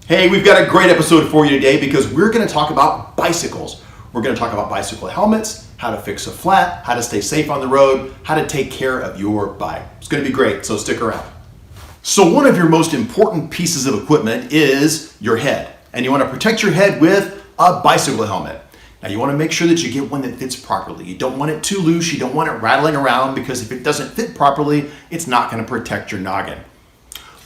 Hey, we've got a great episode for you today because we're going to talk about bicycles. We're going to talk about bicycle helmets, how to fix a flat, how to stay safe on the road, how to take care of your bike. It's going to be great, so stick around. So one of your most important pieces of equipment is your head, and you want to protect your head with a bicycle helmet. Now you want to make sure that you get one that fits properly. You don't want it too loose, you don't want it rattling around, because if it doesn't fit properly, it's not going to protect your noggin.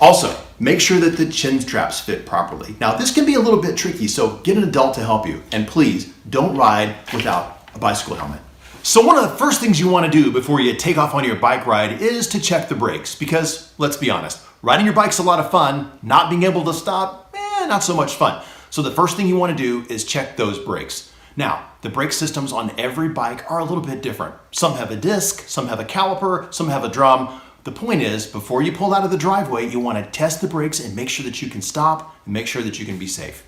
Also, make sure that the chin straps fit properly. Now this can be a little bit tricky, so get an adult to help you. And please, don't ride without a bicycle helmet. So one of the first things you want to do before you take off on your bike ride is to check the brakes, because let's be honest, riding your bike's a lot of fun. Not being able to stop, not so much fun. So the first thing you want to do is check those brakes. Now, the brake systems on every bike are a little bit different. Some have a disc, some have a caliper, some have a drum. The point is, before you pull out of the driveway, you want to test the brakes and make sure that you can stop and make sure that you can be safe.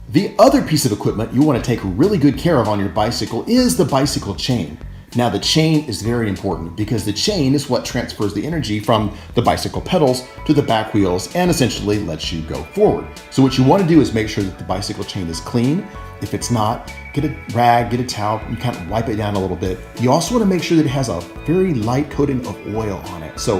The other piece of equipment you want to take really good care of on your bicycle is the bicycle chain. Now the chain is very important because the chain is what transfers the energy from the bicycle pedals to the back wheels and essentially lets you go forward. So what you want to do is make sure that the bicycle chain is clean. If it's not, get a rag, get a towel, and kind of wipe it down a little bit. You also want to make sure that it has a very light coating of oil on it. So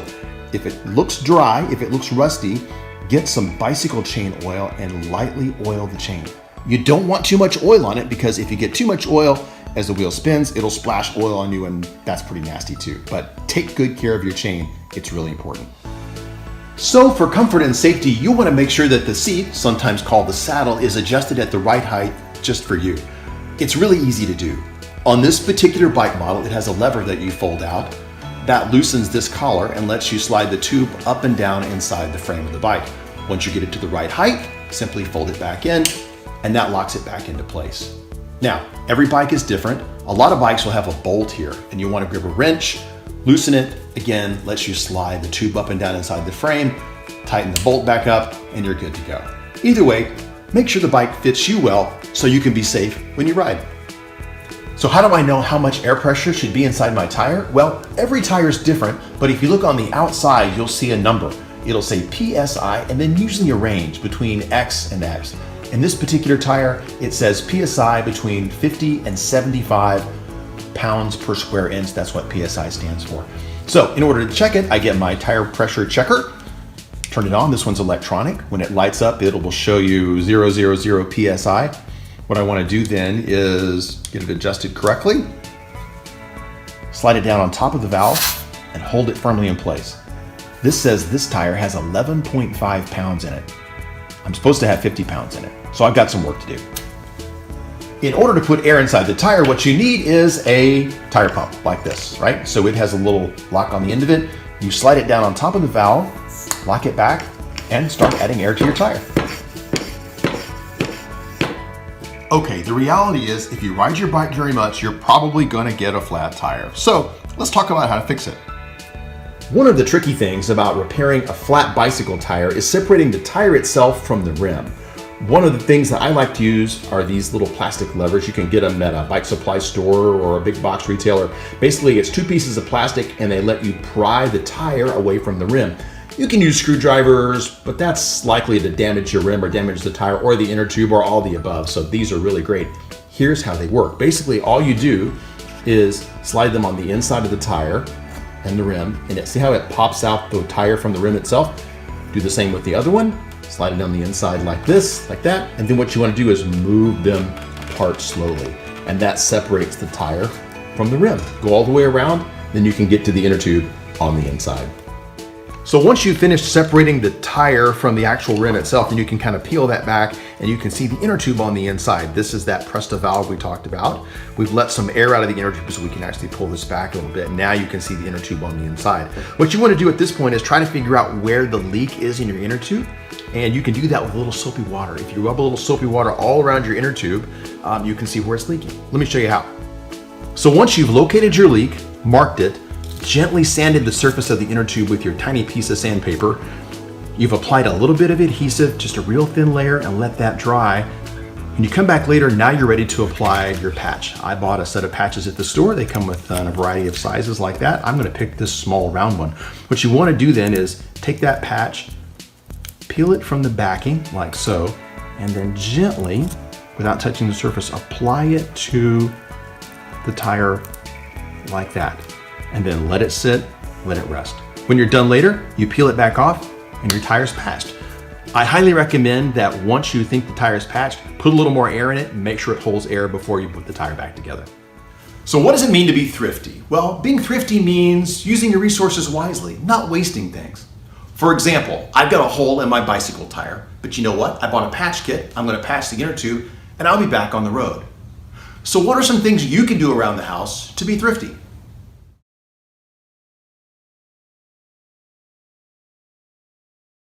if it looks dry, if it looks rusty, get some bicycle chain oil and lightly oil the chain. You don't want too much oil on it because if you get too much oil, as the wheel spins, it'll splash oil on you and that's pretty nasty too. But take good care of your chain. It's really important. So for comfort and safety, you want to make sure that the seat, sometimes called the saddle, is adjusted at the right height just for you. It's really easy to do. On this particular bike model, it has a lever that you fold out that loosens this collar and lets you slide the tube up and down inside the frame of the bike. Once you get it to the right height, simply fold it back in and that locks it back into place. Now, every bike is different. A lot of bikes will have a bolt here and you want to grab a wrench, loosen it, again, lets you slide the tube up and down inside the frame, tighten the bolt back up, and you're good to go. Either way, make sure the bike fits you well so you can be safe when you ride. So how do I know how much air pressure should be inside my tire? Well, every tire is different, but if you look on the outside, you'll see a number. It'll say PSI and then usually a range between X and X. In this particular tire, it says PSI between 50 and 75 pounds per square inch. That's what PSI stands for. So in order to check it, I get my tire pressure checker, turn it on. This one's electronic. When it lights up, it will show you 000 PSI. What I want to do then is get it adjusted correctly, slide it down on top of the valve and hold it firmly in place. This says this tire has 11.5 pounds in it. I'm supposed to have 50 pounds in it, so I've got some work to do. In order to put air inside the tire, what you need is a tire pump like this, right? So it has a little lock on the end of it. You slide it down on top of the valve, lock it back, and start adding air to your tire. Okay, the reality is if you ride your bike very much, you're probably gonna get a flat tire. So let's talk about how to fix it. One of the tricky things about repairing a flat bicycle tire is separating the tire itself from the rim. One of the things that I like to use are these little plastic levers. You can get them at a bike supply store or a big box retailer. Basically, it's two pieces of plastic and they let you pry the tire away from the rim. You can use screwdrivers, but that's likely to damage your rim or damage the tire or the inner tube or all the above. So these are really great. Here's how they work. Basically, all you do is slide them on the inside of the tire and the rim, and see how it pops out the tire from the rim itself? Do the same with the other one. Slide it on the inside like this, like that, and then what you want to do is move them apart slowly, and that separates the tire from the rim. Go all the way around, then you can get to the inner tube on the inside. So once you've finished separating the tire from the actual rim itself, then you can kind of peel that back and you can see the inner tube on the inside. This is that Presta valve we talked about. We've let some air out of the inner tube so we can actually pull this back a little bit. Now you can see the inner tube on the inside. What you want to do at this point is try to figure out where the leak is in your inner tube. And you can do that with a little soapy water. If you rub a little soapy water all around your inner tube, you can see where it's leaking. Let me show you how. So once you've located your leak, marked it, gently sanded the surface of the inner tube with your tiny piece of sandpaper. You've applied a little bit of adhesive, just a real thin layer, and let that dry. When you come back later, now you're ready to apply your patch. I bought a set of patches at the store. They come with a variety of sizes like that. I'm gonna pick this small round one. What you wanna do then is take that patch, peel it from the backing like so, and then gently, without touching the surface, apply it to the tire like that. And then let it sit, let it rest. When you're done later, you peel it back off and your tire's patched. I highly recommend that once you think the tire is patched, put a little more air in it and make sure it holds air before you put the tire back together. So what does it mean to be thrifty? Well, being thrifty means using your resources wisely, not wasting things. For example, I've got a hole in my bicycle tire, but you know what? I bought a patch kit. I'm going to patch the inner tube and I'll be back on the road. So what are some things you can do around the house to be thrifty?